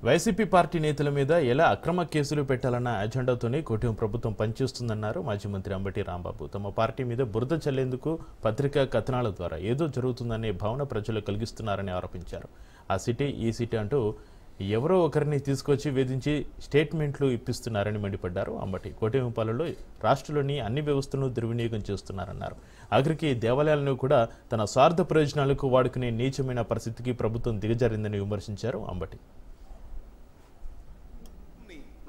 YCP party నేతల మీద ఎలా అక్రమ కేసులు పెట్టాలన్న అజెండాతోనే కూటమి ప్రభుత్వం పనిచేస్తుందన్నారు మాజీ మంత్రి అంబటి రాంబాబు. తమ పార్టీ మీద బురద చల్లేందుకు పత్రికా కథనాల ద్వారా ఏదో జరుగుతుందనే భావన ప్రజలు కలిగిస్తున్నారని ఆరోపించారు. ఆ సిటీ ఈ సిటీ అంటూ ఎవరో ఒకరిని తీసుకొచ్చి వేధించి స్టేట్మెంట్లు ఇప్పిస్తున్నారని మండిపడ్డారు. అంబటి కూటమి పాలనలో రాష్ట్రంలోని అన్ని వ్యవస్థలను దుర్వినియోగం చేస్తున్నారన్నారు. ఆఖరికి దేవాలయాలను కూడా తన స్వార్థ ప్రయోజనాలకు వాడుకునే నీచమైన పరిస్థితికి ప్రభుత్వం దిగజారిందని విమర్శించారు అంబటి.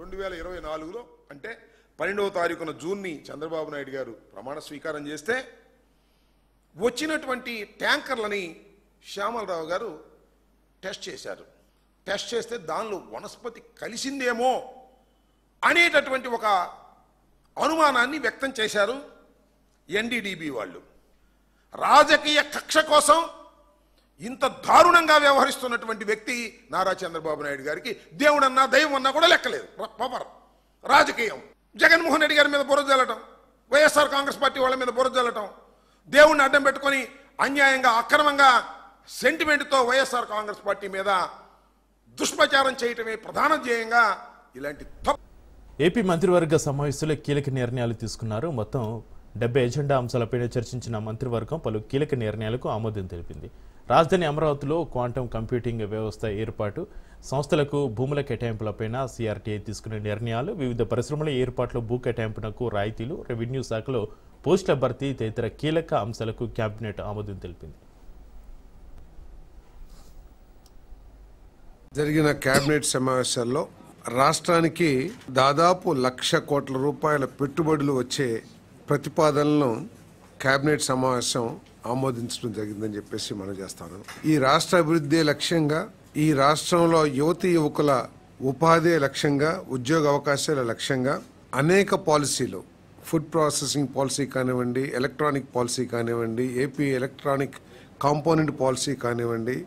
2024లో అంటే 12వ తారీఖున జూన్ని చంద్రబాబు నాయుడు గారు ప్రమాణ స్వీకారం చేస్తే వచ్చినటువంటి ట్యాంకర్లని శ్యామలరావు గారు టెస్ట్ చేశారు. టెస్ట్ చేస్తే దానిలో వనస్పతి కలిసిందేమో అనేటటువంటి ఒక అనుమానాన్ని వ్యక్తం చేశారు ఎన్డీడీబీ వాళ్ళు. రాజకీయ కక్ష కోసం ఇంత దారుణంగా వ్యవహరిస్తున్నటువంటి వ్యక్తి నారా చంద్రబాబు నాయుడు గారికి దేవుడన్నా దైవం అన్నా కూడా లెక్కలేదు. పవర్ రాజకీయం. జగన్మోహన్ రెడ్డి గారి మీద బురద జల్లటం, వైఎస్ఆర్ కాంగ్రెస్ పార్టీ వాళ్ళ మీద బురద జల్లటం, దేవుడిని అడ్డం పెట్టుకొని అన్యాయంగా అక్రమంగా సెంటిమెంట్తో వైఎస్ఆర్ కాంగ్రెస్ పార్టీ మీద దుష్ప్రచారం చేయటమే ప్రధాన ధ్యేయంగా ఇలాంటి ఏపీ మంత్రివర్గ సమావేశంలో కీలక నిర్ణయాలు తీసుకున్నారు. మొత్తం 70 ఎజెండా అంశాలపై చర్చించిన మంత్రివర్గం పలు కీలక నిర్ణయాలకు ఆమోదం తెలిపింది. రాజధాని అమరావతిలో క్వాంటమ్ కంప్యూటింగ్ వ్యవస్థ ఏర్పాటు, సంస్థలకు భూముల కేటాయింపులపైన సిఆర్టీఐ తీసుకునే నిర్ణయాలు, వివిధ పరిశ్రమల ఏర్పాట్లో భూ కేటాయింపునకు రాయితీలు, రెవెన్యూ శాఖలో పోస్టుల భర్తీ తదితర కీలక అంశాలకు కేబినెట్ ఆమోదం తెలిపింది. జరిగిన కేబినెట్ సమావేశాల్లో రాష్ట్రానికి దాదాపు 1,00,000 కోట్ల రూపాయల పెట్టుబడులు వచ్చే ప్రతిపాదనలను కేబినెట్ సమావేశం ఆమోదించడం జరిగిందని చెప్పేసి మనం చేస్తాను. ఈ రాష్ట్ర అభివృద్ధి లక్ష్యంగా, ఈ రాష్ట్రంలో యువతీ యువకుల ఉపాధి లక్ష్యంగా, ఉద్యోగ అవకాశాల లక్ష్యంగా అనేక పాలసీలు, ఫుడ్ ప్రాసెసింగ్ పాలసీ కానివ్వండి, ఎలక్ట్రానిక్ పాలసీ కానివ్వండి, ఏపీ ఎలక్ట్రానిక్ కాంపోనెంట్ పాలసీ కానివ్వండి,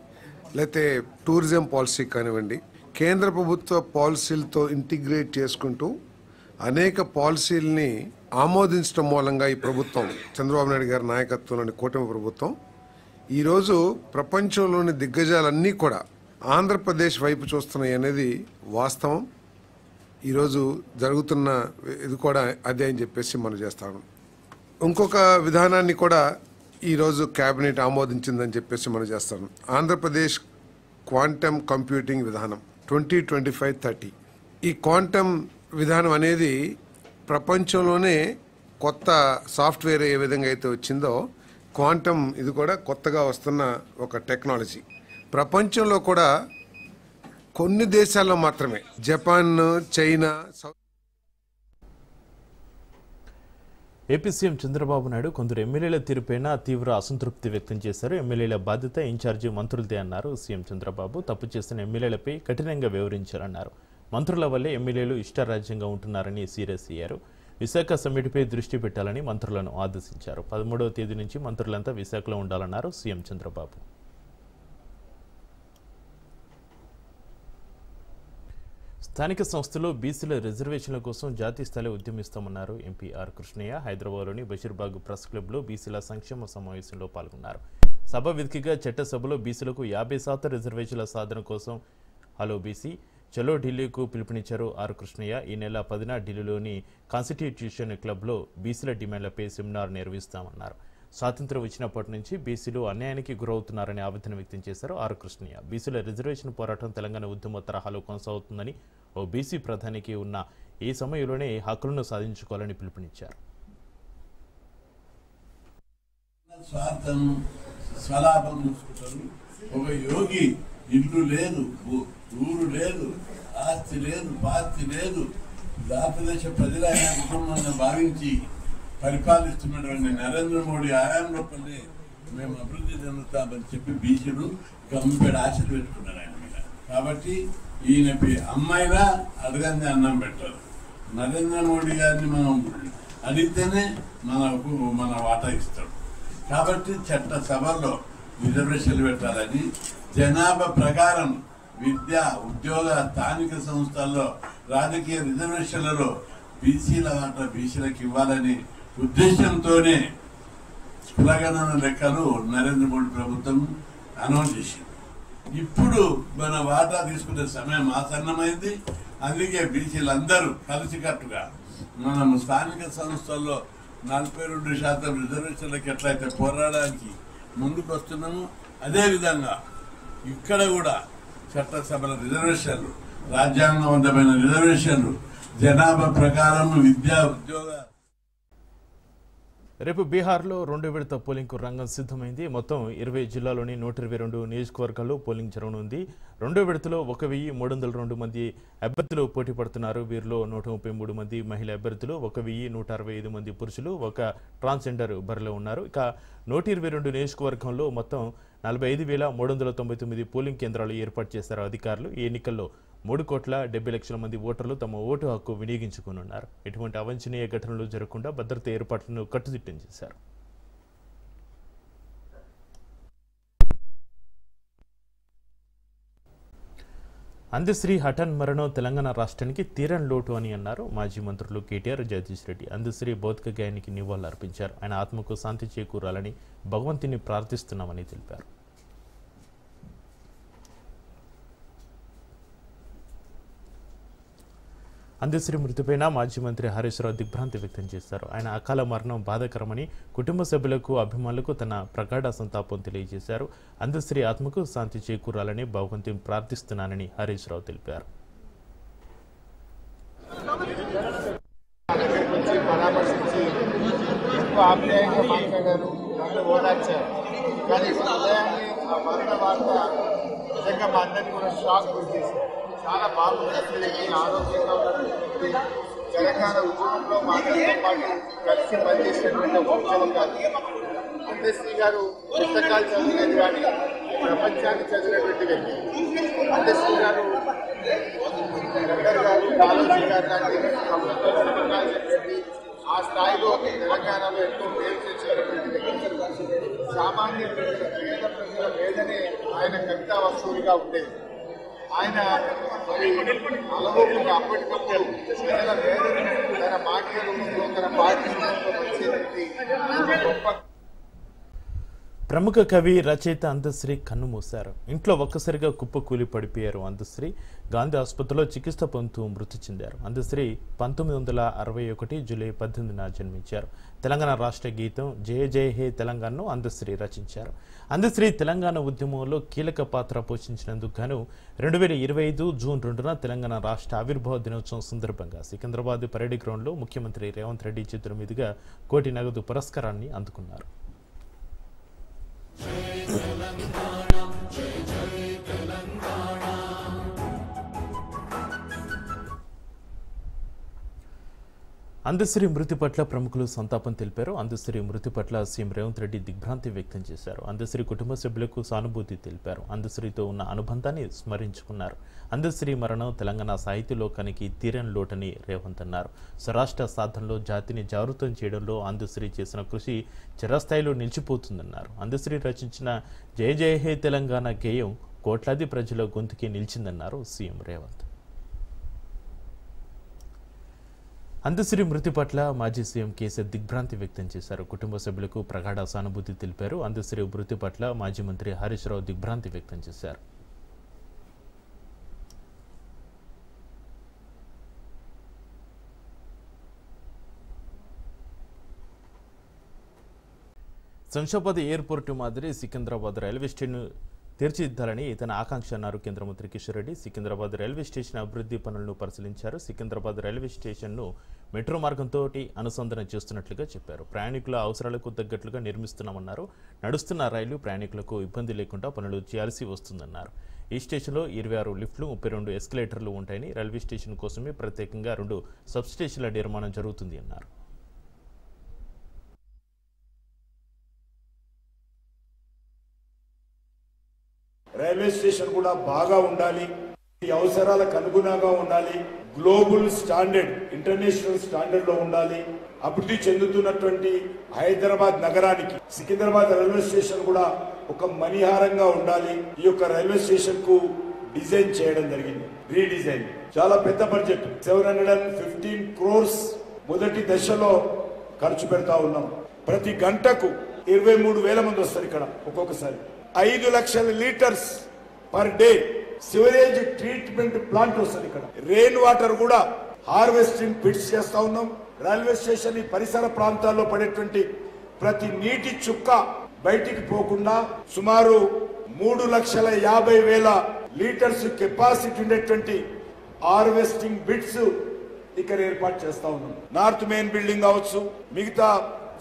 లేకపోతే టూరిజం పాలసీ కానివ్వండి, కేంద్ర ప్రభుత్వ పాలసీలతో ఇంటిగ్రేట్ చేసుకుంటూ అనేక పాలసీలని ఆమోదించడం మూలంగా ఈ ప్రభుత్వం, చంద్రబాబు నాయుడు గారి నాయకత్వంలోని కూటమి ప్రభుత్వం ఈరోజు ప్రపంచంలోని దిగ్గజాలన్నీ కూడా ఆంధ్రప్రదేశ్ వైపు చూస్తున్నాయి అనేది వాస్తవం. ఈరోజు జరుగుతున్న ఇది కూడా అదే అని చెప్పేసి మనం చేస్తాము. ఇంకొక విధానాన్ని కూడా ఈరోజు కేబినెట్ ఆమోదించిందని చెప్పేసి మనం చేస్తాము. ఆంధ్రప్రదేశ్ క్వాంటమ్ కంప్యూటింగ్ విధానం 2025-30. ఈ క్వాంటమ్ విధానం అనేది ప్రపంచంలోనే కొత్త సాఫ్ట్వేర్ ఏ విధంగా అయితే వచ్చిందో, క్వాంటమ్ ఇది కూడా కొత్తగా వస్తున్న ఒక టెక్నాలజీ. ప్రపంచంలో కూడా కొన్ని దేశాల్లో మాత్రమే, Japan, China. AP CM Chandrababu Naidu కొందరు ఎమ్మెల్యేల తీరుపైన తీవ్ర అసంతృప్తి వ్యక్తం చేశారు. ఎమ్మెల్యేల బాధ్యత ఇన్ఛార్జి మంత్రులదే అన్నారు సీఎం చంద్రబాబు. తప్పు చేసిన ఎమ్మెల్యేలపై కఠినంగా వ్యవహరించారన్నారు. మంత్రుల వల్లే ఎమ్మెల్యేలు ఇష్టారాజ్యంగా ఉంటున్నారని సీరియస్ అయ్యారు. విశాఖ సమ్మిట్పై దృష్టి పెట్టాలని మంత్రులను ఆదేశించారు. 13వ తేదీ నుంచి మంత్రులంతా విశాఖలో ఉండాలన్నారు సీఎం చంద్రబాబు. స్థానిక సంస్థలో బీసీల రిజర్వేషన్ల కోసం జాతీయ స్థాయిలో ఉద్యమిస్తామన్నారు ఎంపీ ఆర్ కృష్ణయ్య. హైదరాబాద్లోని బషీర్బాగ్ ప్రెస్ క్లబ్లో బీసీల సంక్షేమ సమావేశంలో పాల్గొన్నారు. సభ వేదికగా చట్టసభలో బీసీలకు 50% రిజర్వేషన్ల సాధన కోసం హలో బీసీ చలో ఢిల్లీకు పిలుపునిచ్చారు ఆర్ కృష్ణయ్య. ఈ నెల 10న ఢిల్లీలోని కాన్స్టిట్యూషన్ క్లబ్లో బీసీల డిమాండ్లపై సెమినార్ నిర్వహిస్తామన్నారు. స్వాతంత్ర్యం వచ్చినప్పటి నుంచి బీసీలు అన్యాయానికి గురవుతున్నారని ఆవేదన వ్యక్తం చేశారు ఆర్ కృష్ణయ్య. బీసీల రిజర్వేషన్ పోరాటం తెలంగాణ ఉద్యమ తరహాలో కొనసాగుతుందని, ఓ బీసీ ప్రధానికి ఉన్న ఈ సమయంలోనే హక్కులను సాధించుకోవాలని పిలుపునిచ్చారు. ఒక యోగి ఇల్లు లేదు, ఊరు లేదు, ఆస్తి లేదు, పాస్తి లేదు, భారతదేశ ప్రజలైన కుటుంబాన్ని భావించి పరిపాలిస్తున్నటువంటి నరేంద్ర మోడీ ఆయాంలోపలే మేము అభివృద్ధి చెందుతామని చెప్పి బీసీలు కంపెడు ఆశలు పెట్టుకున్నారు ఆయన మీద. కాబట్టి ఈయన అమ్మాయినా అడగంది అన్నం పెట్టారు. నరేంద్ర మోడీ గారిని మనం అడిగితేనే మన వాటా ఇస్తాడు. కాబట్టి చట్ట సభలో రిజర్వేషన్లు పెట్టాలని, జనాభా ప్రకారం విద్య, ఉద్యోగ, స్థానిక సంస్థల్లో రాజకీయ రిజర్వేషన్లలో బీసీల వాటా బీసీలకు ఇవ్వాలని ఉద్దేశంతోనే కులగణన లెక్కలు నరేంద్ర మోడీ ప్రభుత్వం అనౌన్స్ చేసింది. ఇప్పుడు మన వాటా తీసుకునే సమయం ఆసన్నమైంది. అందుకే బీసీలందరూ కలిసికట్టుగా మనం స్థానిక సంస్థల్లో 42% రిజర్వేషన్లకు ఎట్లయితే పోరాడడానికి ముందుకు వస్తున్నామో అదేవిధంగా ఇక్కడ కూడా చట్టసభల రిజర్వేషన్లు, రాజ్యాంగబద్ధమైన రిజర్వేషన్లు, జనాభా ప్రకారం విద్యా ఉద్యోగ. రేపు బీహార్లో 2వ విడత పోలింగ్కు రంగం సిద్ధమైంది. మొత్తం 20 జిల్లాలోని 122 నియోజకవర్గాల్లో పోలింగ్ జరగనుంది. 2వ విడతలో 1302 మంది అభ్యర్థులు పోటీ పడుతున్నారు. వీరిలో 133 మంది మహిళా అభ్యర్థులు, 1165 మంది పురుషులు, ఒక ట్రాన్స్జెండర్ బరిలో ఉన్నారు. ఇక 122 నియోజకవర్గంలో మొత్తం 45,399 పోలింగ్ కేంద్రాలు ఏర్పాటు చేశారు అధికారులు. ఈ ఎన్నికల్లో 3,70,00,000 మంది ఓటర్లు తమ ఓటు హక్కు వినియోగించుకున్నారు. ఎటువంటి అవాంఛనీయ ఘటనలు జరగకుండా భద్రతా ఏర్పాట్లను కట్టుదిట్టం చేశారు. అందశ్రీ హఠాన్ మరణం తెలంగాణ రాష్ట్రానికి తీరని లోటు అని అన్నారు మాజీ మంత్రులు కేటీఆర్, జగదీష్ రెడ్డి. అందశ్రీ భౌతిక గాయానికి నివాళులు అర్పించారు. ఆయన ఆత్మకు శాంతి చేకూరాలని భగవంతుని ప్రార్థిస్తున్నామని తెలిపారు. అందశ్రీ మృతిపైన మాజీ మంత్రి హరీష్ రావు దిగ్భ్రాంతి వ్యక్తం చేశారు. ఆయన అకాల మరణం బాధాకరమని కుటుంబ సభ్యులకు, అభిమానులకు తన ప్రగాఢ సంతాపం తెలియజేశారు. అందశ్రీ ఆత్మకు శాంతి చేకూరాలని భగవంతుని ప్రార్థిస్తున్నానని హరీష్ రావు తెలిపారు. చాలా బాగుంది. ఆరోగ్యంగా ఉన్నటువంటి తెలంగాణ ఉద్యమంలో మాతో పాటు కలిసి పనిచేసినటువంటి ముఖ్యమంత్రి అందశ్రీ గారు పుస్తకాలు చదివినది కానీ ప్రపంచాన్ని చదివినటువంటి వ్యక్తి. అందశ్రీ గారు కాళోజీ గారు లాంటి పెట్టి ఆ స్థాయిలో తెలంగాణలో ఎంతో పేరు చేసినటువంటి వ్యక్తి. సామాన్య పేద ప్రజల వేదనే ఆయన కవితా వస్తువులుగా ఉండేది. ఆయన మరి అలవోకుండా అప్పటికప్పుడు ప్రజల వేదన తన మాటల రూపంలో, తన పాఠ్యంలో వచ్చేటువంటి గొప్ప. ప్రముఖ కవి, రచయిత అందశ్రీ కన్నుమూశారు. ఇంట్లో ఒక్కసారిగా కుప్పకూలి పడిపోయారు అందశ్రీ. గాంధీ ఆసుపత్రిలో చికిత్స పొందుతూ మృతి చెందారు. అందశ్రీ 1961 జూలై 18న జన్మించారు. తెలంగాణ రాష్ట్ర గీతం జయ జయ హే తెలంగాణను అందశ్రీ రచించారు. అందశ్రీ తెలంగాణ ఉద్యమంలో కీలక పాత్ర పోషించినందుకు గాను 2025 జూన్ 2న తెలంగాణ రాష్ట్ర ఆవిర్భావ దినోత్సవం సందర్భంగా సికింద్రాబాద్ పరేడ్ గ్రౌండ్లో ముఖ్యమంత్రి రేవంత్ రెడ్డి చేతుల మీదుగా కోటి నగదు పురస్కారాన్ని అందుకున్నారు. అందశ్రీ మృతి పట్ల ప్రముఖులు సంతాపం తెలిపారు. అందశ్రీ మృతి పట్ల సీఎం రేవంత్ రెడ్డి దిగ్భ్రాంతి వ్యక్తం చేశారు. అందశ్రీ కుటుంబ సభ్యులకు సానుభూతి తెలిపారు. అందశ్రీతో ఉన్న అనుబంధాన్ని స్మరించుకున్నారు. అందశ్రీ మరణం తెలంగాణ సాహిత్య లోకానికి తీరని లోటని రేవంత్ అన్నారు. స్వరాష్ట్ర సాధనలో జాతిని జాగృతం చేయడంలో అందశ్రీ చేసిన కృషి చిరస్థాయిలో నిలిచిపోతుందన్నారు. అందశ్రీ రచించిన జయ జయ హే తెలంగాణ గేయం కోట్లాది ప్రజల గొంతుకి నిలిచిందన్నారు సీఎం రేవంత్. అందశ్రీ మృతి పట్ల మాజీ సీఎం కేసీఆర్ దిగ్భ్రాంతి వ్యక్తం చేశారు. కుటుంబ సభ్యులకు ప్రగాఢ సానుభూతి తెలిపారు. అందశ్రీ మృతి పట్ల మాజీ మంత్రి హరీష్ రావు దిగ్భ్రాంతి వ్యక్తం చేశారు. శంషాబాద్ ఎయిర్పోర్టు మాదిరి సికింద్రాబాద్ రైల్వే స్టేషన్ తీర్చిదిద్దాలని తన ఆకాంక్ష అన్నారు కేంద్ర మంత్రి కిషన్ రెడ్డి. సికింద్రాబాద్ రైల్వే స్టేషన్ అభివృద్ధి పనులను పరిశీలించారు. సికింద్రాబాద్ రైల్వే స్టేషన్ను మెట్రో మార్గంతో అనుసంధానం చేస్తున్నట్లుగా చెప్పారు. ప్రయాణికుల అవసరాలకు తగ్గట్లుగా నిర్మిస్తున్నామన్నారు. నడుస్తున్న రైలు ప్రయాణికులకు ఇబ్బంది లేకుండా పనులు చేయాల్సి వస్తుందన్నారు. ఈ స్టేషన్లో 26 లిఫ్ట్లు, 32 ఎస్కలేటర్లు ఉంటాయని, రైల్వే స్టేషన్ కోసమే ప్రత్యేకంగా 2 సబ్ స్టేషన్ల నిర్మాణం జరుగుతుంది అన్నారు. రైల్వే స్టేషన్ కూడా బాగా ఉండాలి, ఈ అవసరాలకు అనుగుణంగా ఉండాలి, గ్లోబల్ స్టాండర్డ్, ఇంటర్నేషనల్ స్టాండర్డ్ లో ఉండాలి. అభివృద్ధి చెందుతున్నటువంటి హైదరాబాద్ నగరానికి సికింద్రాబాద్ రైల్వే స్టేషన్ కూడా ఒక మణిహారంగా ఉండాలి. ఈ యొక్క రైల్వే స్టేషన్ కు డిజైన్ చేయడం జరిగింది, రీడిజైన్. చాలా పెద్ద బడ్జెట్ 715 crores మొదటి దశలో ఖర్చు పెడతా ఉన్నాం. ప్రతి గంటకు 23,000 మంది వస్తారు ఇక్కడ. ఒక్కొక్కసారి 5 లక్షల litres per day sewerage treatment plant వస్తుంది. ఇక్కడ రెయిన్ వాటర్ కూడా హార్వెస్టింగ్ పిట్స్ చేస్తా ఉన్నాం. రైల్వే స్టేషన్ పరిసర ప్రాంతాల్లో పడేటువంటి ప్రతి నీటి చుక్క బయటికి పోకుండా సుమారు 3,50,000 లీటర్స్ కెపాసిటీ ఉండేటువంటి హార్వెస్టింగ్ బిట్స్ ఇక్కడ ఏర్పాటు చేస్తా ఉన్నాం. నార్త్ మెయిన్ బిల్డింగ్ కావచ్చు, మిగతా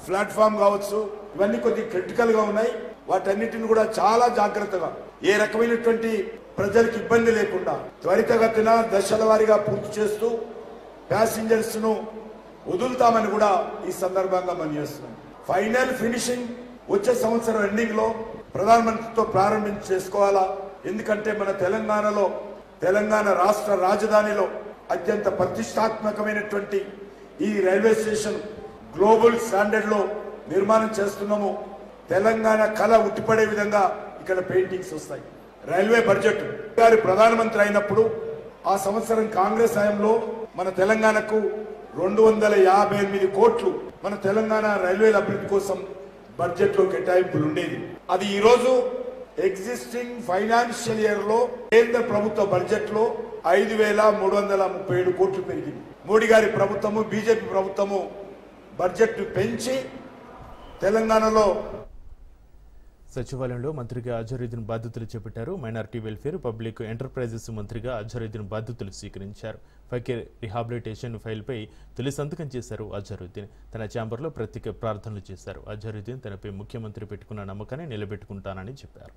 ప్లాట్ఫామ్ కావచ్చు, ఇవన్నీ కొద్దిగా క్రిటికల్ గా ఉన్నాయి. వాటన్నిటిని కూడా చాలా జాగ్రత్తగా ఏ రకమైనటువంటి ప్రజలకు ఇబ్బంది లేకుండా త్వరితగతిన దశల వారీగా పూర్తి చేస్తూ ప్యాసింజర్స్ ను వదులుతామని కూడా ఈ సందర్భంగా మనం చేస్తున్నాం. ఫైనల్ ఫినిషింగ్ వచ్చే సంవత్సరం ఎండింగ్ లో ప్రధానమంత్రితో ప్రారంభించి చేసుకోవాలా. ఎందుకంటే మన తెలంగాణలో, తెలంగాణ రాష్ట్ర రాజధానిలో అత్యంత ప్రతిష్టాత్మకమైనటువంటి ఈ రైల్వే స్టేషన్ గ్లోబల్ స్టాండర్డ్ లో నిర్మాణం చేస్తున్నాము. తెలంగాణ కళ ఉట్టిపడే విధంగా ఇక్కడ పెయింటింగ్స్ వస్తాయి. రైల్వే బడ్జెట్ గారి ప్రధానమంత్రి అయినప్పుడు ఆ సంవత్సరం కాంగ్రెస్ హయాంలో మన తెలంగాణకు 258 కోట్లు మన తెలంగాణ రైల్వేల అభివృద్ధి కోసం బడ్జెట్ లో కేటాయింపులు ఉండేది. అది ఈ రోజు ఎగ్జిస్టింగ్ ఫైనాన్షియల్ ఇయర్ లో కేంద్ర ప్రభుత్వ బడ్జెట్ లో 5,337 కోట్లు పెరిగింది. మోడీ గారి ప్రభుత్వము, బీజేపీ ప్రభుత్వము బడ్జెట్ పెంచి తెలంగాణలో సచివాలయంలో మంత్రిగా అజరుద్దీన్ బాధ్యతలు చేపట్టారు. మైనారిటీ వెల్ఫేర్, పబ్లిక్ ఎంటర్ప్రైజెస్ మంత్రిగా అజరుద్దీన్ బాధ్యతలు స్వీకరించారు. ఫకీర్ రిహాబిలిటేషన్ ఫైల్పై తొలి సంతకం చేశారు అజరుద్దీన్. తన ఛాంబర్లో ప్రత్యేక ప్రార్థనలు చేశారు. అజరుద్దీన్ తనపై ముఖ్యమంత్రి పెట్టుకున్న నమ్మకాన్ని నిలబెట్టుకుంటానని చెప్పారు.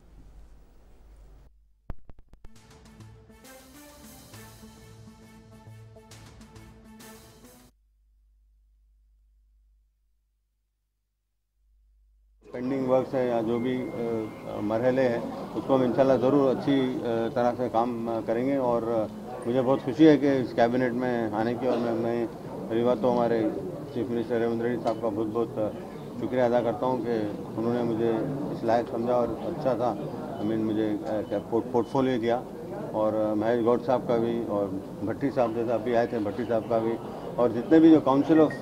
पेंडिंग वर्क्स है या जो भी मरहले हैं उसको हम इंशाल्लाह ज़रूर अच्छी तरह से काम करेंगे। और मुझे बहुत खुशी है कि इस कैबिनेट में आने की, और मैं पहली बात तो हमारे चीफ मिनिस्टर रेवंत रेड्डी साहब का बहुत बहुत शुक्रिया अदा करता हूं कि उन्होंने मुझे इस लायक समझा और अच्छा था, मुझे पोर्टफोलियो दिया। और महेश गौड साहब का भी, और भट्टी साहब जैसा अभी आए थे, भट्टी साहब का भी, और जितने भी जो काउंसिल ऑफ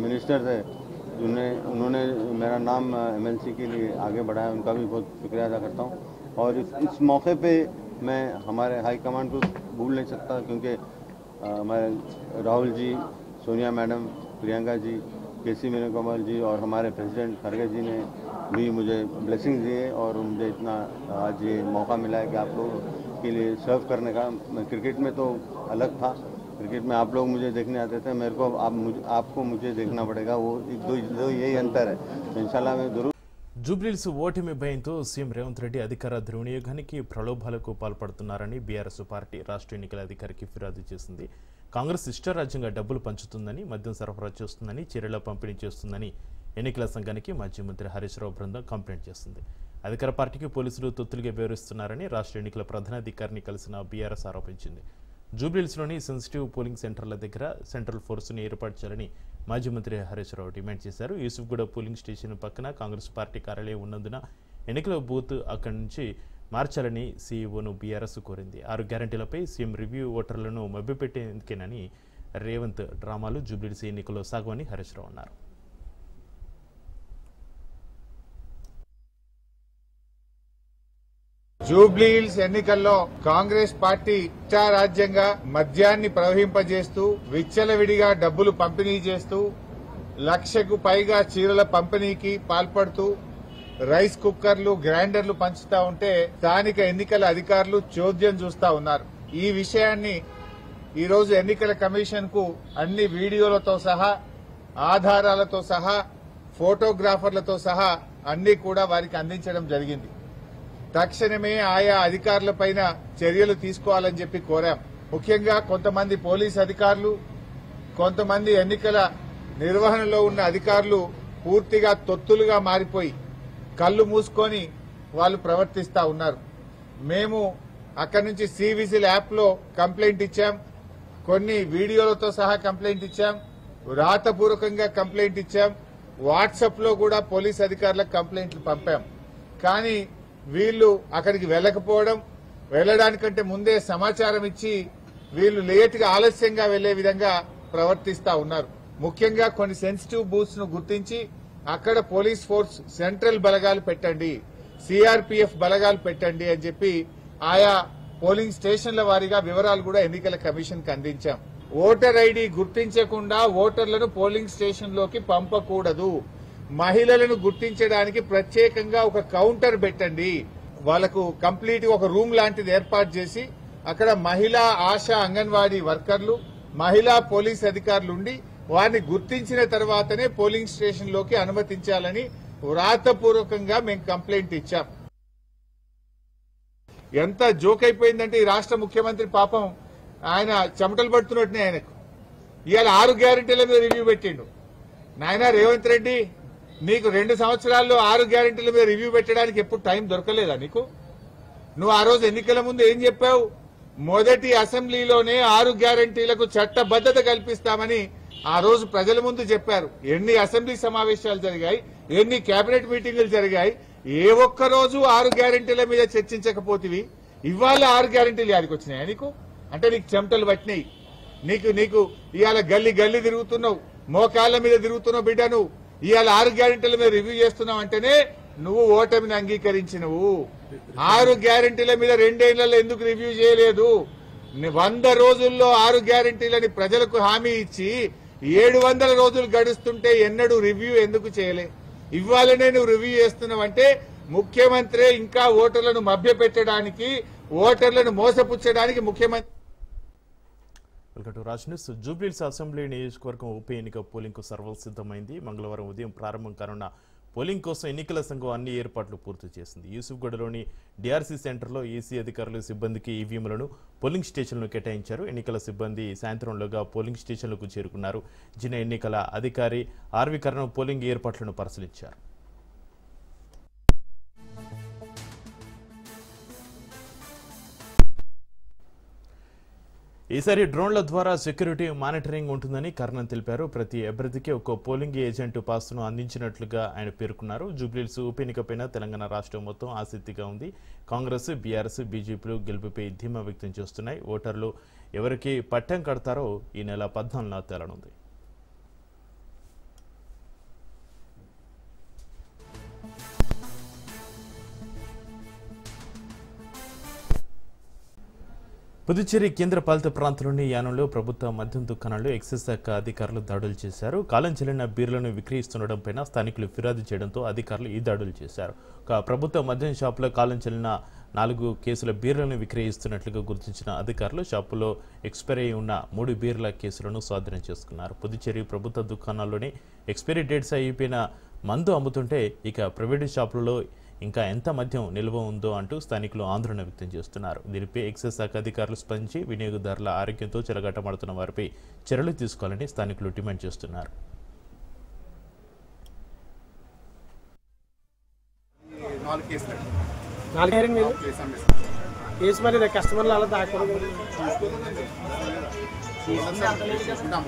मिनिस्टर्स है उन्होंने मेरा नाम एमएलसी के लिए आगे बढ़ाया, उनका भी बहुत शुक्रिया अदा करता हूं। और इस मौके पे मैं हमारे हाई कमांड को भूल नहीं सकता, क्योंकि हमारे राहुल जी, सोनिया मैडम, प्रियंका जी, केसी वेणुगोपाल जी और हमारे प्रेसिडेंट खड़गे जी ने भी मुझे ब्लेसिंग दिए, और मुझे इतना आज ये मौका मिला है कि आप लोगों के लिए सर्व करने का। क्रिकेट में तो अलग था, क्रिकेट में आप लोग मुझे देखने आते थे, मेरे को आपको मुझे देखना पड़ेगा, वो दो यही अंतर है। इंशाल्लाह मैं जरूर జూబ్లీహిల్స్ ఓటమి భయంతో సీఎం రేవంత్ రెడ్డి అధికార దుర్వినియోగానికి ప్రలోభాలకు పాల్పడుతున్నారని బీఆర్ఎస్ పార్టీ రాష్ట్ర ఎన్నికల అధికారికి ఫిర్యాదు చేసింది. కాంగ్రెస్ ఇష్టారాజ్యంగా డబ్బులు పంచుతుందని, మద్యం సరఫరా చేస్తుందని, చీరల పంపిణీ చేస్తుందని ఎన్నికల సంఘానికి మాజీ మంత్రి హరీష్ రావు బృందం కంప్లైంట్ చేసింది. అధికార పార్టీకి పోలీసులు తొత్తులుగా వ్యవహరిస్తున్నారని రాష్ట్ర ఎన్నికల ప్రధానాధికారిని కలిసిన బీఆర్ఎస్ ఆరోపించింది. జూబ్లీహిల్స్లోని సెన్సిటివ్ పోలింగ్ సెంటర్ల దగ్గర సెంట్రల్ ఫోర్స్ని ఏర్పాటు చేయాలని మాజీ మంత్రి హరీష్ రావు డిమాండ్ చేశారు. యూసుఫ్గూడ పోలింగ్ స్టేషన్ పక్కన కాంగ్రెస్ పార్టీ కార్యాలయం ఉన్నందున ఎన్నికల బూత్ అక్కడి నుంచి మార్చాలని సీఈఓను బీఆర్ఎస్ కోరింది. 6 గ్యారంటీలపై సీఎం రివ్యూ ఓటర్లను మభ్యపెట్టేందుకేనని రేవంత్ డ్రామాలు జూబ్లీహిల్స్ ఎన్నికల్లో సాగవని హరీష్ రావు అన్నారు. జూబ్లీహిల్స్ ఎన్నికల్లో కాంగ్రెస్ పార్టీ ఇష్టారాజ్యంగా మద్యాన్ని ప్రవహింపజేస్తూ, విచ్చలవిడిగా డబ్బులు పంపిణీ చేస్తూ, 1,00,000కు పైగా చీరల పంపిణీకి పాల్పడుతూ, రైస్ కుక్కర్లు, గ్రైండర్లు పంచుతా ఉంటే స్థానిక ఎన్నికల అధికారులు చోద్యం చూస్తా ఉన్నారు. ఈ విషయాన్ని ఈరోజు ఎన్నికల కమిషన్ కు అన్ని వీడియోలతో సహా, ఆధారాలతో సహా, ఫోటోగ్రాఫర్లతో సహా అన్ని కూడా వారికి అందించడం జరిగింది. తక్షణమే ఆయా అధికారులపైన చర్యలు తీసుకోవాలని చెప్పి కోరాం. ముఖ్యంగా కొంతమంది పోలీస్ అధికారులు, కొంతమంది ఎన్నికల నిర్వహణలో ఉన్న అధికారులు పూర్తిగా తొత్తులుగా మారిపోయి కళ్ళు మూసుకొని వాళ్ళు ప్రవర్తిస్తా ఉన్నారు. మేము అక్కడి నుంచి సివిజిల్ యాప్ లో కంప్లైంట్ ఇచ్చాం, కొన్ని వీడియోలతో సహా కంప్లైంట్ ఇచ్చాం, రాతపూర్వకంగా కంప్లైంట్ ఇచ్చాం, వాట్సాప్ లో కూడా పోలీస్ అధికారులకు కంప్లైంట్లు పంపాం. కానీ వీళ్లు అక్కడికి వెళ్లకపోవడం, వెళ్లడానికంటే ముందే సమాచారం ఇచ్చి వీళ్లు లేటుగా, ఆలస్యంగా వెళ్లే విధంగా ప్రవర్తిస్తా ఉన్నారు. ముఖ్యంగా కొన్ని సెన్సిటివ్ బూత్స్ ను గుర్తించి అక్కడ పోలీస్ ఫోర్స్, సెంట్రల్ బలగాలు పెట్టండి, సిఆర్పీఎఫ్ బలగాలు పెట్టండి అని చెప్పి ఆయా పోలింగ్ స్టేషన్ల వారీగా వివరాలు కూడా ఎన్నికల కమిషన్ కి అందించాం. ఓటర్ ఐడి గుర్తించకుండా ఓటర్లను పోలింగ్ స్టేషన్ లోకి పంపకూడదు. మహిళలను గుర్తించడానికి ప్రత్యేకంగా ఒక కౌంటర్ పెట్టండి. వాళ్లకు కంప్లీట్ ఒక రూమ్ లాంటిది ఏర్పాటు చేసి అక్కడ మహిళా ఆశా అంగన్వాడీ వర్కర్లు, మహిళా పోలీస్ అధికారులు ఉండి వారిని గుర్తించిన తర్వాతనే పోలింగ్ స్టేషన్ లోకి అనుమతించాలని వ్రాతపూర్వకంగా మేము కంప్లైంట్ ఇచ్చాం. ఎంత జోక్ అయిపోయిందంటే ఈ రాష్ట్ర ముఖ్యమంత్రి పాపం ఆయన చెమటలు పడుతున్నట్టునే ఆయనకు. ఇవాళ 6 గ్యారెంటీల మీద రివ్యూ పెట్టిండు. నాయన రేవంత్ రెడ్డి, నీకు 2 సంవత్సరాల్లో 6 గ్యారెంటీల మీద రివ్యూ పెట్టడానికి ఎప్పుడు టైం దొరకలేదా నీకు? నువ్వు ఆ రోజు ఎన్నికల ముందు ఏం చెప్పావు? మొదటి అసెంబ్లీలోనే 6 గ్యారెంటీలకు చట్టబద్ధత కల్పిస్తామని ఆ రోజు ప్రజల ముందు చెప్పారు. ఎన్ని అసెంబ్లీ సమావేశాలు జరిగాయి, ఎన్ని కేబినెట్ మీటింగులు జరిగాయి, ఏ ఒక్క రోజు 6 గ్యారెంటీల మీద చర్చించకపోతివి. ఇవాళ 6 గ్యారెంటీలు యాడికి వచ్చినాయా నీకు? అంటే నీకు చెమటలు పట్టినాయి. నీకు ఇవాళ గల్లీ గల్లీ తిరుగుతున్నావు, మోకాళ్ల మీద తిరుగుతున్నావు బిడ్డ. నువ్వు ఇవాళ 6 గ్యారెంటీల మీద రివ్యూ చేస్తున్నావు అంటేనే నువ్వు ఓటమిని అంగీకరించినవు. 6 గ్యారెంటీల మీద 2 ఏళ్లలో ఎందుకు రివ్యూ చేయలేదు? 100 రోజుల్లో 6 గ్యారెంటీలని ప్రజలకు హామీ ఇచ్చి 700 రోజులు గడుస్తుంటే ఎన్నడూ రివ్యూ ఎందుకు చేయలే? ఇవ్వాలనే నువ్వు రివ్యూ చేస్తున్నావంటే ముఖ్యమంత్రి ఇంకా ఓటర్లను మభ్యపెట్టడానికి, ఓటర్లను మోసపుచ్చడానికి ముఖ్యమంత్రి. Welcome to Raj news. Jubilee Hills assembly నియోజకవర్గం ఉప ఎన్నిక పోలింగ్కు సర్వం సిద్ధమైంది. మంగళవారం ఉదయం ప్రారంభం కానున్న పోలింగ్ కోసం ఎన్నికల సంఘం అన్ని ఏర్పాట్లు పూర్తి చేసింది. యూసుఫ్గఢ్లోని డిఆర్సీ సెంటర్లో ఈసీ అధికారులు సిబ్బందికి ఈవీఎంలను పోలింగ్ స్టేషన్లను కేటాయించారు. ఎన్నికల సిబ్బంది సాయంత్రంలోగా పోలింగ్ స్టేషన్లకు చేరుకున్నారు. జిల్లా ఎన్నికల అధికారి ఆర్వి కరణం పోలింగ్ ఏర్పాట్లను పరిశీలించారు. ఈసారి డ్రోన్ల ద్వారా సెక్యూరిటీ మానిటరింగ్ ఉంటుందని కర్ణన్ తెలిపారు. ప్రతి అభ్యర్థికి ఒక్కో పోలింగ్ ఏజెంట్ పాస్ను అందించినట్లుగా ఆయన పేర్కొన్నారు. జూబ్లీహిల్స్ ఉప ఎన్నికపైన తెలంగాణ రాష్ట్రం మొత్తం ఆసక్తిగా ఉంది. కాంగ్రెస్, బీఆర్ఎస్, బీజేపీలు గెలుపుపై ధీమా వ్యక్తం చేస్తున్నాయి. ఓటర్లు ఎవరికి పట్టం కడతారో ఈ నెల 14న తేలనుంది. పుదుచ్చేరి కేంద్రపాలిత ప్రాంతంలోని యానంలో ప్రభుత్వ మద్యం దుకాణాల్లో ఎక్సైజ్ శాఖ అధికారులు దాడులు చేశారు. కాలం చెల్లిన బీర్లను విక్రయిస్తుండటంపై స్థానికులు ఫిర్యాదు చేయడంతో అధికారులు ఈ దాడులు చేశారు. ఒక ప్రభుత్వ మద్యం షాపులో కాలం చెల్లిన 4 కేసుల బీర్లను విక్రయిస్తున్నట్లుగా గుర్తించిన అధికారులు షాపులో ఎక్స్పైరీ అయి ఉన్న 3 బీర్ల కేసులను స్వాధీనం చేసుకున్నారు. పుదుచ్చేరి ప్రభుత్వ దుకాణాల్లోనే ఎక్స్పైరీ డేట్స్ అయిపోయిన మందు అమ్ముతుంటే ఇక ప్రైవేటు షాపులలో ఇంకా ఎంత మద్యం నిల్వ ఉందో అంటూ స్థానికులు ఆందోళన వ్యక్తం చేస్తున్నారు. దీనిపై ఎక్సైజ్ శాఖ అధికారులు స్పందించి వినియోగదారుల ఆరోగ్యంతో చెలగాటమాడుతున్న వారిపై చర్యలు తీసుకోవాలని స్థానికులు డిమాండ్ చేస్తున్నారు. కస్టమర్లు అలా దాకూడదు.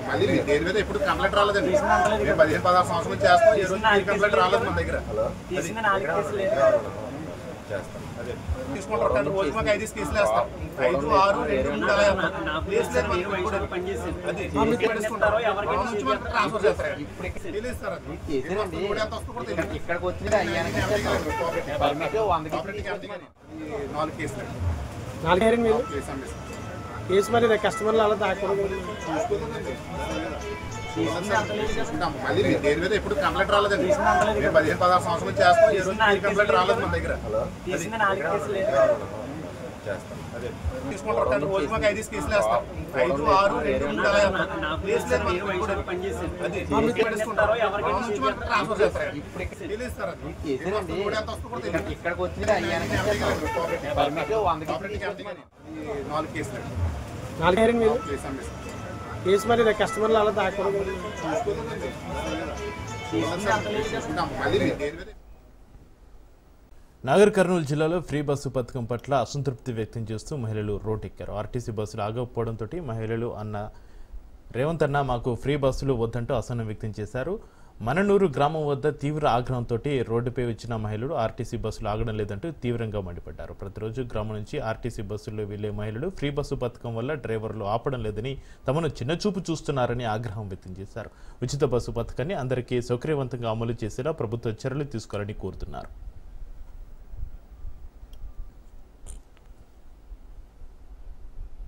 మళ్ళీ దేని మీద ఎప్పుడు కంప్లైంట్ రాలేదండి. 15-16 సంవత్సరాలు చేస్తాం, ఏ రోజు కంప్లైంట్ రాలేదు మన దగ్గర. తీసుకుంటారు రోజు మాకు 5 కేసులు వేస్తాం. 5, 6, 2, 3 అలా ట్రాన్స్ఫర్ చేస్తారు. ఇక్కడికి వచ్చింది 4 కేసులు. కేసు మరి కస్టమర్లు అలా దాకూడదు. మళ్ళీ దేని మీద ఎప్పుడు కంప్లైంట్ రాలేదండి. 15-16 సంవత్సరాలు చేస్తాం, ఏ రోజు కంప్లైంట్ రాలేదు మన దగ్గర. తీసుకుంటారు రోజు మాకు 5 కేసులు వేస్తాం. 5, 6, 2, 3 అలా ట్రాన్స్ఫర్ చేస్తారు. ఇక్కడికి వచ్చింది 4 కేసులు. కేసు మరి కస్టమర్లు అలా దాకూడదు. నాగర్ కర్నూలు జిల్లాలో ఫ్రీ బస్సు పథకం పట్ల అసంతృప్తి వ్యక్తం చేస్తూ మహిళలు రోడ్డెక్కారు. ఆర్టీసీ బస్సులు ఆగకపోవడంతో మహిళలు రేవంత్ అన్న మాకు ఫ్రీ బస్సులు వద్దంటూ అసహనం వ్యక్తం చేశారు. మననూరు గ్రామం వద్ద తీవ్ర ఆగ్రహంతో రోడ్డుపై వచ్చిన మహిళలు ఆర్టీసీ బస్సులు ఆగడం లేదంటూ తీవ్రంగా మండిపడ్డారు. ప్రతిరోజు గ్రామం నుంచి ఆర్టీసీ బస్సుల్లో వెళ్లే మహిళలు ఫ్రీ బస్సు పథకం వల్ల డ్రైవర్లు ఆపడం లేదని, తమను చిన్నచూపు చూస్తున్నారని ఆగ్రహం వ్యక్తం చేశారు. ఉచిత బస్సు పథకాన్ని అందరికీ సౌకర్యవంతంగా అమలు చేసేలా ప్రభుత్వ చర్యలు తీసుకోవాలని కోరుతున్నారు.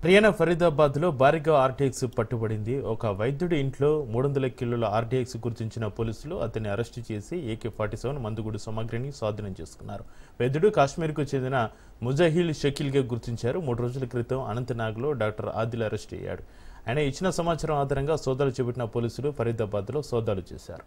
హర్యానా ఫరీదాబాద్లో భారీగా ఆర్టీఎక్స్ పట్టుబడింది. ఒక వైద్యుడి ఇంట్లో 300 కిలోల ఆర్టీఎక్స్ గుర్తించిన పోలీసులు అతన్ని అరెస్టు చేసి AK-47 మందుగుడు సామాగ్రిని స్వాధీనం చేసుకున్నారు. వైద్యుడు కాశ్మీర్కు చెందిన ముజాహిల్ షకీల్గా గుర్తించారు. 3 రోజుల క్రితం అనంతనాగ్లో డాక్టర్ ఆదిల్ అరెస్ట్ అయ్యాడు. ఆయన ఇచ్చిన సమాచారం ఆధారంగా సోదాలు చేపట్టిన పోలీసులు ఫరీదాబాద్లో సోదాలు చేశారు.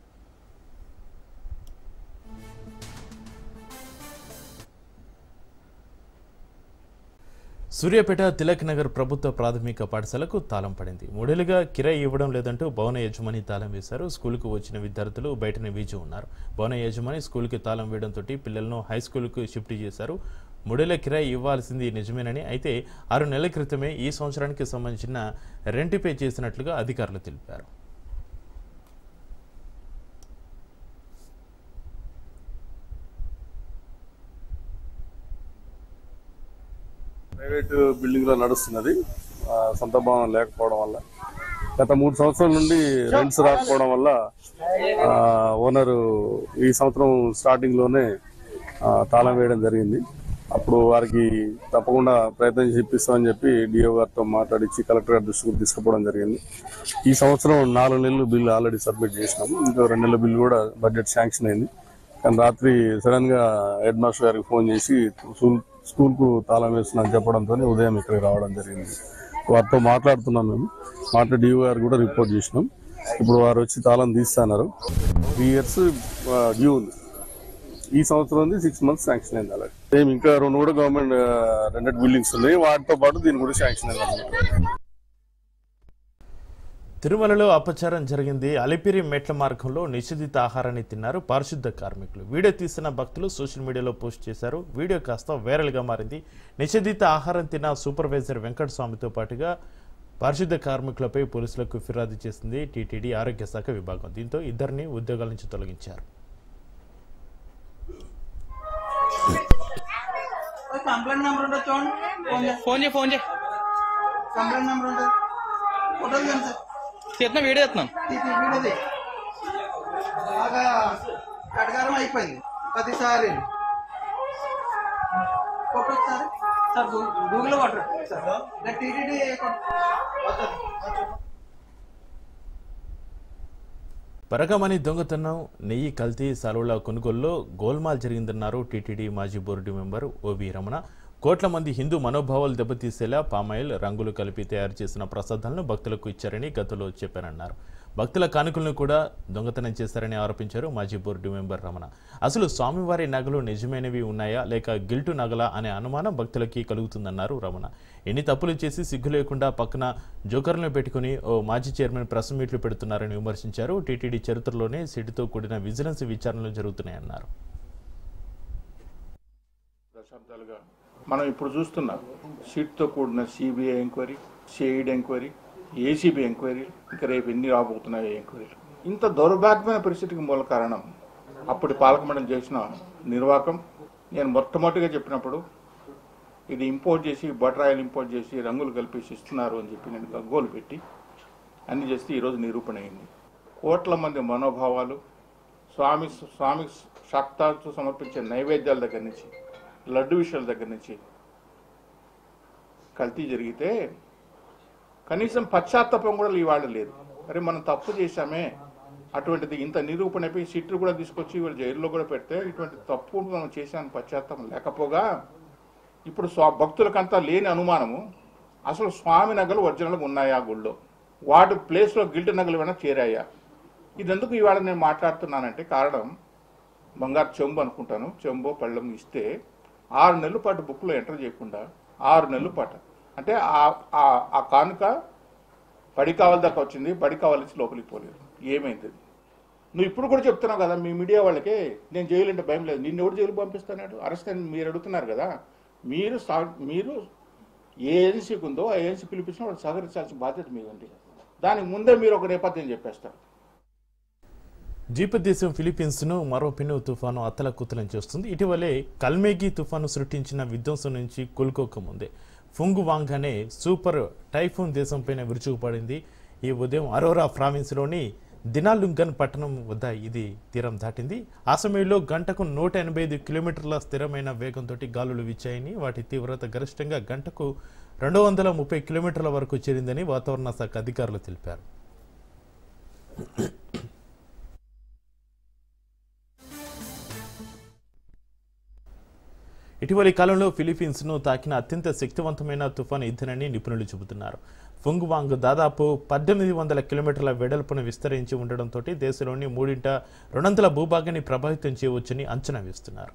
సూర్యాపేట తిలక్ నగర్ ప్రభుత్వ ప్రాథమిక పాఠశాలకు తాళం పడింది. 3 ఏళ్లుగా కిరాయి ఇవ్వడం లేదంటూ భవన యజమాని తాళం వేశారు. స్కూలుకు వచ్చిన విద్యార్థులు బయటనే వీచి ఉన్నారు. భవన యజమాని స్కూలుకి తాళం వేయడంతో పిల్లలను హైస్కూలుకు షిఫ్ట్ చేశారు. 3 ఏళ్ల కిరాయి ఇవ్వాల్సింది నిజమేనని, అయితే 6 నెలల క్రితమే ఈ సంవత్సరానికి సంబంధించిన రెంట్ పే చేసినట్లుగా అధికారులు తెలిపారు. ప్రైవేట్ బిల్డింగ్ లో నడుస్తున్నది. సొంత భవనం లేకపోవడం వల్ల గత 3 సంవత్సరాల నుండి రెంట్స్ రాకపోవడం వల్ల ఓనరు ఈ సంవత్సరం స్టార్టింగ్ లోనే తాళం వేయడం జరిగింది. అప్పుడు వారికి తప్పకుండా ప్రయత్నం చేపిస్తామని చెప్పి డిఓ గారితో మాట్లాడించి కలెక్టర్ గారి దృష్టికి తీసుకుపోవడం జరిగింది. ఈ సంవత్సరం 4 నెలలు బిల్లు ఆల్రెడీ సబ్మిట్ చేసినాము. ఇంకో 2 నెలల బిల్లు కూడా బడ్జెట్ శాంక్షన్ అయింది. కానీ రాత్రి సడన్ గా హెడ్ మాస్టర్ గారికి ఫోన్ చేసి స్కూల్ కు తాళం వేస్తున్నాను చెప్పడంతో ఉదయం ఇక్కడికి రావడం జరిగింది. వారితో మాట్లాడుతున్నాం. మేము మాట్లాడి డిఓ గారు కూడా రిపోర్ట్ చేసినాం. ఇప్పుడు వారు వచ్చి తాళం తీస్తున్నారు. 3 years డ్యూ ఉంది. ఈ సంవత్సరం 6 months శాంక్షన్ అయింది. అలాగే సేమ్ ఇంకా 2 కూడా గవర్నమెంట్ రెంటెడ్ బిల్డింగ్స్ ఉన్నాయి. వాటితో పాటు దీని కూడా శాంక్షన్ అయింది. తిరుమలలో అపచారం జరిగింది. అలిపిరి మెట్ల మార్గంలో నిషేధిత ఆహారాన్ని తిన్నారు పారిశుద్ధ కార్మికులు. వీడియో తీసిన భక్తులు సోషల్ మీడియాలో పోస్ట్ చేశారు. వీడియో కాస్త వైరల్గా మారింది. నిషేధిత ఆహారం తిన్న సూపర్వైజర్ వెంకటస్వామితో పాటుగా పారిశుద్ధ కార్మికులపై పోలీసులకు ఫిర్యాదు చేసింది టీటీడీ ఆరోగ్య శాఖ విభాగం. దీంతో ఇద్దరిని ఉద్యోగాల నుంచి తొలగించారు. వీడియో బాగా కటకారం అయిపోయింది. ప్రతిసారి సార్ గూగుల్లో కొట్టండి సార్ టీటీడీ. పరకమణి దొంగతనం, నెయ్యి కల్తీ, సెలవుల కొనుగోలులో గోల్మాల్ జరిగిందన్నారు టీటీడీ మాజీ బోర్డు మెంబర్ ఓవి రమణ. కోట్ల మంది హిందూ మనోభావాలు దెబ్బతీసేలా పామాయిల్, రంగులు కలిపి తయారు చేసిన ప్రసాదాలను భక్తులకు ఇచ్చారని గతంలో చెప్పారన్నారు. భక్తుల కానుకలను కూడా దొంగతనం చేశారని ఆరోపించారు మాజీ బోర్డు మెంబర్ రమణ. అసలు స్వామివారి నగలు నిజమైనవి ఉన్నాయా లేక గిల్టు నగలా అనే అనుమానం భక్తులకి కలుగుతుందన్నారు రమణ. ఎన్ని తప్పులు చేసి సిగ్గు లేకుండా పక్కన జోకర్లను పెట్టుకుని ఓ మాజీ చైర్మన్ ప్రెస్ మీట్లు పెడుతున్నారని విమర్శించారు. టీటీడీ చరిత్రలోనే సిటీతో కూడిన విజిలెన్స్ విచారణలు జరుగుతున్నాయన్నారు. దశాబ్దాలుగా మనం ఇప్పుడు చూస్తున్నాం సీట్తో కూడిన CBI enquiry, CID enquiry, ACB enquiry, ఇంకా రేపు ఎన్ని రాబోతున్నాయి ఎంక్వైరీలు. ఇంత దౌర్భాగ్యమైన పరిస్థితికి మూల కారణం అప్పటి పాలక మండలి చేసిన నిర్వాహకం. నేను మొట్టమొదటిగా చెప్పినప్పుడు ఇది ఇంపోర్ట్ చేసి బటరాయిల్ ఇంపోర్ట్ చేసి రంగులు కల్పేసి ఇస్తున్నారు అని చెప్పి నేను గగ్గోలు పెట్టి అన్ని చేస్తే ఈరోజు నిరూపణ అయింది. కోట్ల మంది మనోభావాలు, స్వామి శాక్తాలతో సమర్పించే నైవేద్యాల దగ్గర నుంచి, లడ్డు విషయాల దగ్గర నుంచి కల్తీ జరిగితే కనీసం పశ్చాత్తాపం కూడా ఇవాళ లేదు. అరే మనం తప్పు చేశామే, అటువంటిది ఇంత నిరూపణపై సిట్లు కూడా తీసుకొచ్చి వీళ్ళు జైల్లో కూడా పెడితే ఇటువంటి తప్పు మనం చేశామని పశ్చాత్తాపం లేకపోగా ఇప్పుడు భక్తులకంతా లేని అనుమానము అసలు స్వామి నగలు ఒరిజినల్గా ఉన్నాయా గుళ్ళో, వాటి ప్లేస్లో గిల్ట్ నగలు ఏమైనా చేరాయా. ఇదెందుకు ఇవాళ నేను మాట్లాడుతున్నానంటే కారణం బంగారు చెంబు అనుకుంటాను, చెంబో పళ్ళం ఇస్తే 6 నెలల పాటు బుక్లో ఎంటర్ చేయకుండా 6 నెలల పాటు అంటే ఆ కానుక బడి కావాలి దాకా వచ్చింది, బడి కావాల్సి లోపలికి పోలేదు. ఏమైంది? నువ్వు ఇప్పుడు కూడా చెప్తున్నావు కదా మీ మీడియా వాళ్ళకి, నేను జైలు అంటే భయం లేదు, నిన్ను ఎవరు జైలు పంపిస్తున్నాడు, అరెస్ట్ అని మీరు అడుగుతున్నారు కదా. మీరు ఏ ఏజెన్సీకి ఉందో ఆ ఏజెన్సీ పిలిపించిన వాళ్ళు సహకరించాల్సిన బాధ్యత మీదండి. దానికి ముందే మీరు ఒక నేపథ్యం చెప్పేస్తారు. ద్వీప దేశం ఫిలిప్పీన్స్ను మరో పెను తుఫాను అత్తలకుత్తలం చేస్తుంది. ఇటీవలే కల్మేగి తుఫాను సృష్టించిన విధ్వంసం నుంచి కోలుకోకముందే ఫుంగువాంగ్ అనే సూపర్ టైఫూన్ దేశంపైన విరుచుకుపడింది. ఈ ఉదయం అరోరా ప్రావిన్స్లోని దినాలుంగన్ పట్టణం వద్ద ఇది తీరం దాటింది. ఆ సమయంలో గంటకు 185 కిలోమీటర్ల స్థిరమైన వేగంతో గాలులు వీచాయని, వాటి తీవ్రత గరిష్టంగా గంటకు 230 కిలోమీటర్ల వరకు చేరిందని వాతావరణ శాఖ అధికారులు తెలిపారు. ఇటీవలి కాలంలో ఫిలిప్పీన్స్ను తాకిన అత్యంత శక్తివంతమైన తుఫాను ఇదేనని నిపుణులు చెబుతున్నారు. ఫుంగ్వాంగ్ దాదాపు 1800 కిలోమీటర్ల వెడల్పును విస్తరించి ఉండడంతో దేశంలోని 3/2 భూభాగాన్ని ప్రభావితం చేయవచ్చని అంచనా వేస్తున్నారు.